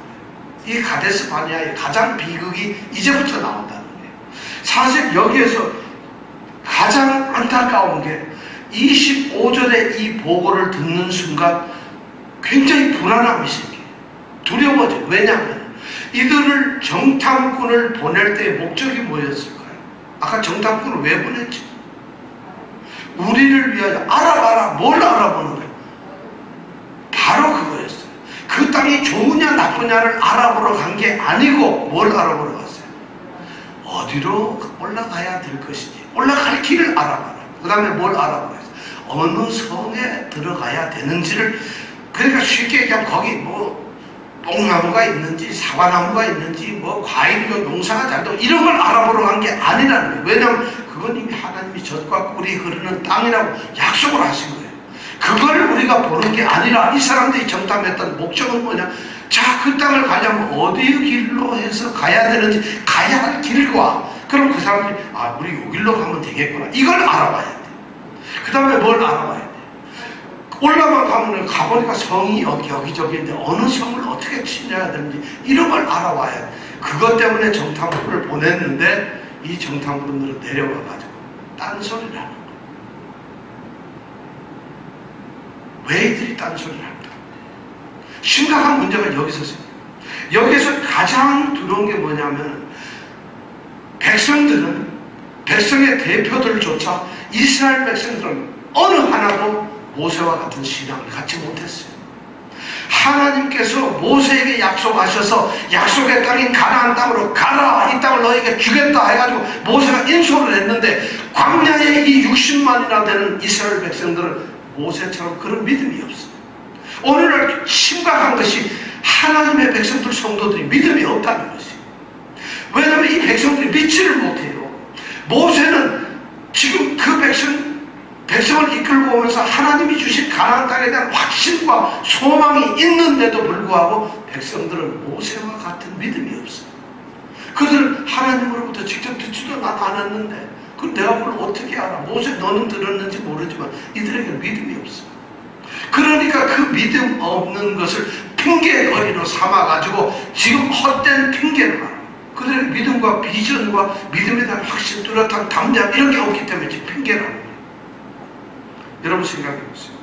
이 가데스 바네아의 가장 비극이 이제부터 나온다는 거예요. 사실 여기에서 가장 안타까운 게 25절의 이 보고를 듣는 순간 굉장히 불안함이 생겨요. 두려워져요. 왜냐하면 이들을 정탐꾼을 보낼 때의 목적이 뭐였을까요? 아까 정탐꾼을 왜 보냈지? 우리를 위하여 알아봐라. 뭘 알아보는 거예요? 바로 그거였어요. 그 땅이 좋으냐 나쁘냐를 알아보러 간 게 아니고 뭘 알아보러 갔어요? 어디로 올라가야 될 것인지 올라갈 길을 알아봐라. 그 다음에 뭘 알아보라 했어요? 어느 성에 들어가야 되는지를. 그러니까 쉽게 얘기하면 거기 뽕나무가 있는지 사과나무가 있는지 과일이고 농사가 잘 되고 이런 걸 알아보러 간 게 아니라는 거예요. 왜냐하면 그건 이미 하나님이 젖과 꿀이 흐르는 땅이라고 약속을 하신 거예요. 그걸 우리가 보는 게 아니라 이 사람들이 정탐했던 목적은 뭐냐? 자, 그 땅을 가려면 어디 길로 해서 가야 되는지 가야 할 길과 그럼 그 사람들이 우리 요 길로 가면 되겠구나. 이걸 알아봐야 돼. 그 다음에 뭘 알아봐야 돼? 올라만 가면 가보니까 성이 여기저기인데 어느 성을 어떻게 치녀야 되는지 이런 걸 알아봐야 돼. 그것 때문에 정탐꾼을 보냈는데 이 정탐꾼들은 내려와가지고 딴소리를 하는 거예요. 왜 이들이 딴소리를 할까? 심각한 문제가 여기서 생겨요. 여기서 가장 두려운 게 뭐냐면 백성의 대표들조차 이스라엘 백성들은 어느 하나도 모세와 같은 신앙을 갖지 못했어요. 하나님께서 모세에게 약속하셔서 약속의 땅인 가나안 땅으로 가라, 이 땅을 너에게 주겠다 해가지고 모세가 인솔을 했는데 광야에 이 60만이나 되는 이스라엘 백성들은 모세처럼 그런 믿음이 없어요. 오늘날 심각한 것이 하나님의 백성들 성도들이 믿음이 없다는 것이에요. 왜냐하면 이 백성들이 믿지를 못해요. 모세는 지금 그 백성을 이끌고 오면서 하나님이 주신 가나안 땅에 대한 확신과 소망이 있는데도 불구하고 백성들은 모세와 같은 믿음이 없어요. 그들은 하나님으로부터 직접 듣지도 않았는데 그럼 내가 그걸 어떻게 알아? 모세 너는 들었는지 모르지만 이들에게 믿음이 없어요. 그러니까 그 믿음 없는 것을 핑계거리로 삼아가지고 지금 헛된 핑계를 말합니다. 그들의 믿음과 비전과 믿음에 대한 확신, 뚜렷한 담대함 이런 게 없기 때문에 지금 핑계를 합니다. 여러분 생각해보세요.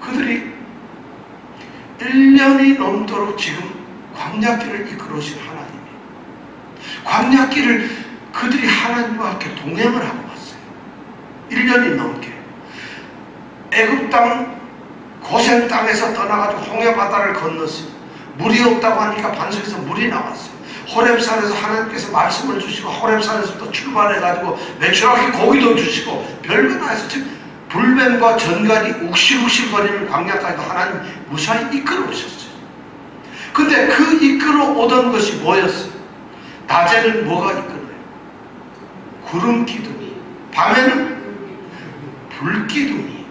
그들이 1년이 넘도록 지금 광야길을 이끌어오신 하나님이 광야길을 그들이 하나님과 함께 동행을 하고 왔어요. 1년이 넘게 애굽 땅 고센 땅에서 떠나가지고 홍해 바다를 건넜어요. 물이 없다고 하니까 반석에서 물이 나왔어요. 호렙산에서 하나님께서 말씀을 주시고 호렙산에서부터 출발해가지고 매출하게 고기도 주시고 별거 다 해서 지금 불뱀과 전갈이 욱실욱실거리는 광야까지도 하나님 무사히 이끌어 오셨어요. 근데 그 이끌어 오던 것이 뭐였어요? 낮에는 뭐가 이끌어요? 구름 기둥이, 밤에는 불 기둥이.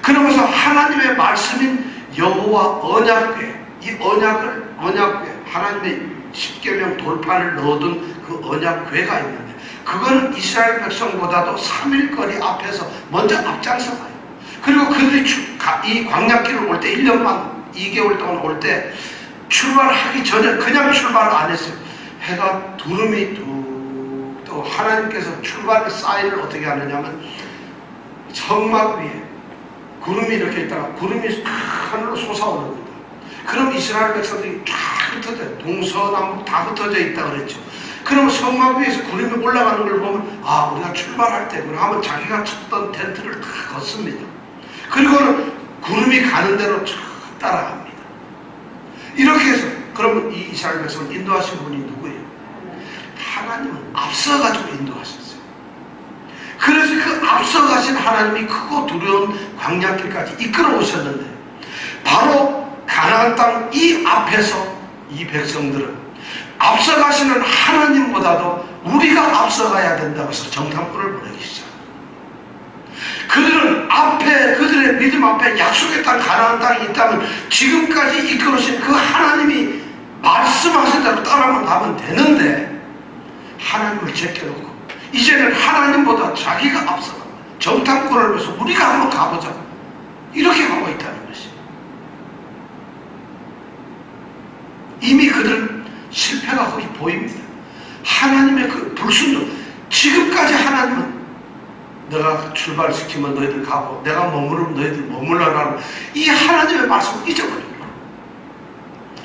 그러면서 하나님의 말씀인 여호와 언약궤, 이 언약궤, 하나님의 십계명 돌판을 넣어둔 그 언약궤가 있는데 그거는 이스라엘 백성보다도 3일거리 앞에서 먼저 앞장서가요. 그리고 그들이 이 광야길을 올 때 1년만 2개월 동안 올 때 출발하기 전에 그냥 출발을 안 했어요. 해가 두름이 또 하나님께서 출발의 사인을 어떻게 하느냐면 성막 위에 구름이 이렇게 있다가 구름이 하늘로 솟아오릅니다. 그럼 이스라엘 백성들이 쫙 흩어져, 동서남북 다 흩어져 있다 그랬죠. 그러면 성막 위에서 구름이 올라가는 걸 보면 아, 우리가 출발할 때 그러면 자기가 쳤던 텐트를 다 걷습니다. 그리고는 구름이 가는 대로 쫙 따라갑니다. 이렇게 해서 그러면 이 이스라엘 백성을 인도하신 분이 누구예요? 하나님은 앞서가지고 인도하셨어요. 그래서 그 앞서가신 하나님이 크고 두려운 광야길까지 이끌어 오셨는데 바로 가나안 땅 이 앞에서 이 백성들은 앞서가시는 하나님보다도 우리가 앞서가야 된다고 해서 정탐꾼을 보내기 시작합니다. 그들은 앞에 그들의 믿음 앞에 약속의 땅 가나안 땅이 있다면 지금까지 이끌어오신 그 하나님이 말씀하신 대로 따라만 가면 되는데 하나님을 제껴놓고 이제는 하나님보다 자기가 앞서가 정탐꾼을 위해서 우리가 한번 가보자 이렇게 하고 있다는 것이 이미 그들은 실패가 거기 보입니다. 하나님의 그 불순종 지금까지 하나님은 내가 출발시키면 너희들 가고 내가 머무르면 너희들 머물러라고 이 하나님의 말씀을 잊어버립니다.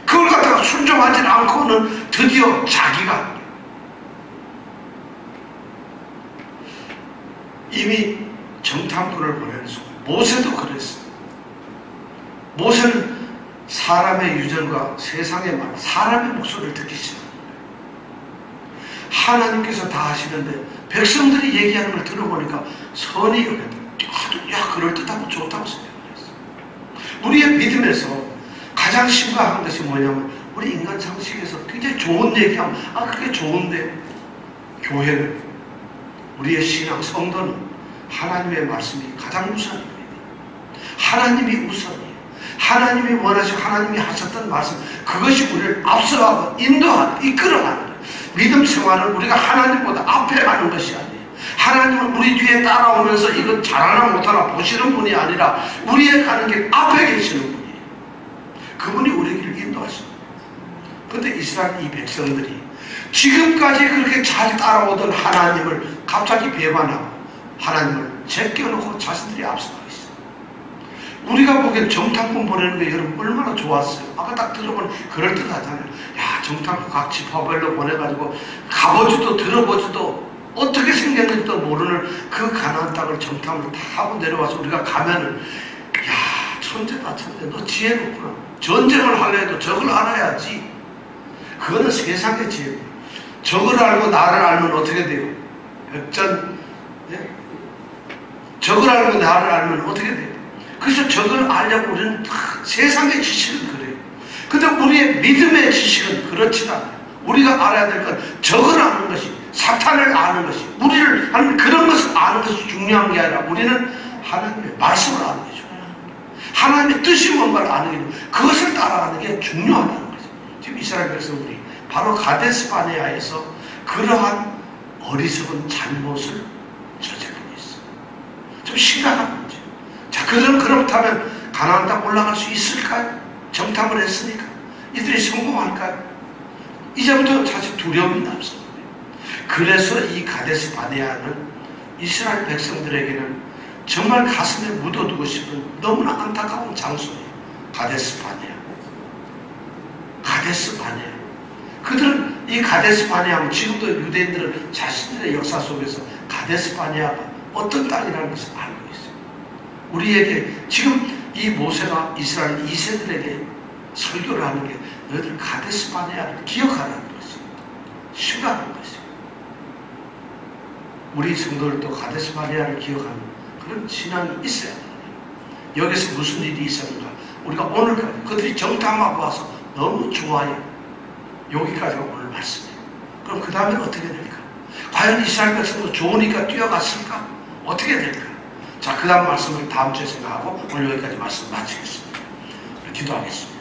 그걸 갖다가 순종하지 않고는 드디어 자기가 이미 정탐꾼을 보내는 순간 모세도 그랬어요. 모세는 사람의 유전과 세상의 말, 사람의 목소리를 듣기 시작합니다. 하나님께서 다 하시는데 백성들이 얘기하는 걸 들어보니까 선이 여겼다. 야, 그럴듯하고 좋다고 생각했어요. 우리의 믿음에서 가장 심각한 것이 뭐냐면 우리 인간 상식에서 굉장히 좋은 얘기하면 아, 그게 좋은데 교회는 우리의 신앙 성도는 하나님의 말씀이 가장 우선입니다. 하나님이 우선이에요. 하나님이 원하시고 하나님이 하셨던 말씀 그것이 우리를 앞서가고 인도하고 이끌어가는 거예요. 믿음 생활은 우리가 하나님보다 앞에 가는 것이 아니에요. 하나님은 우리 뒤에 따라오면서 이거 잘하나 못하나 보시는 분이 아니라 우리의 가는 길 앞에 계시는 분이에요. 그분이 우리 길을 인도하십니다. 그런데 이스라엘 이 백성들이 지금까지 그렇게 잘 따라오던 하나님을 갑자기 배반하고 하나님을 제껴놓고 자신들이 앞서가 있어요. 우리가 보기엔 정탐꾼 보내는 게 여러분 얼마나 좋았어요. 아까 딱 들어보면 그럴듯하잖아요. 야, 정탐꾼 각 지파별로 보내가지고 가보지도 들어보지도 어떻게 생겼는지도 모르는 그 가나안 땅을 정탐을 다 하고 내려와서 우리가 가면은 야, 천재다 천재. 너 지혜롭구나. 전쟁을 하려 해도 적을 알아야지. 그거는 세상의 지혜입니다. 적을 알고 나를 알면 어떻게 돼요? 역전. 네? 적을 알고 나를 알면 어떻게 돼요? 그래서 적을 알려고 우리는 세상의 지식은 그래요. 근데 우리의 믿음의 지식은 그렇지 않아요. 우리가 알아야 될 건 적을 아는 것이, 사탄을 아는 것이, 우리를 하는 그런 것을 아는 것이 중요한 게 아니라 우리는 하나님의 말씀을 아는 게 중요해요. 하나님의 뜻이 뭔가를 아는 게 중요해요. 그것을 따라가는 게 중요하다는 거죠. 지금 이스라엘 백성들이 바로 가데스 바네아에서 그러한 어리석은 잘못을 저지르고 있어요. 좀 심각한 거죠. 자, 그렇다면 가나안 땅 올라갈 수 있을까요? 정탐을 했으니까. 이들이 성공할까요? 이제부터 사실 두려움이 남습니다. 그래서 이 가데스 바네아는 이스라엘 백성들에게는 정말 가슴에 묻어두고 싶은 너무나 안타까운 장소예요. 가데스 바네아. 가데스 바네아. 그들은 이 가데스 바네아는 지금도 유대인들은 자신들의 역사 속에서 가데스 바네아가 어떤 땅이라는 것을 알고 있어요. 우리에게 지금 이 모세가 이스라엘 2세들에게 설교를 하는 게 너희들 가데스 바네아를 기억하라는 것입니다. 심각한 것입니다. 우리 성도들도 가데스 바네아를 기억하는 그런 신앙이 있어야 됩니다. 여기서 무슨 일이 있었는가? 우리가 오늘까지 그들이 정탐하고 와서 너무 좋아요. 여기까지가 오늘 말씀이에요. 그럼 그 다음에 어떻게 될까? 과연 이스라엘 백성도 좋으니까 뛰어갔을까? 어떻게 될까? 자, 그 다음 말씀을 다음 주에 생각하고 오늘 여기까지 말씀 마치겠습니다. 기도하겠습니다.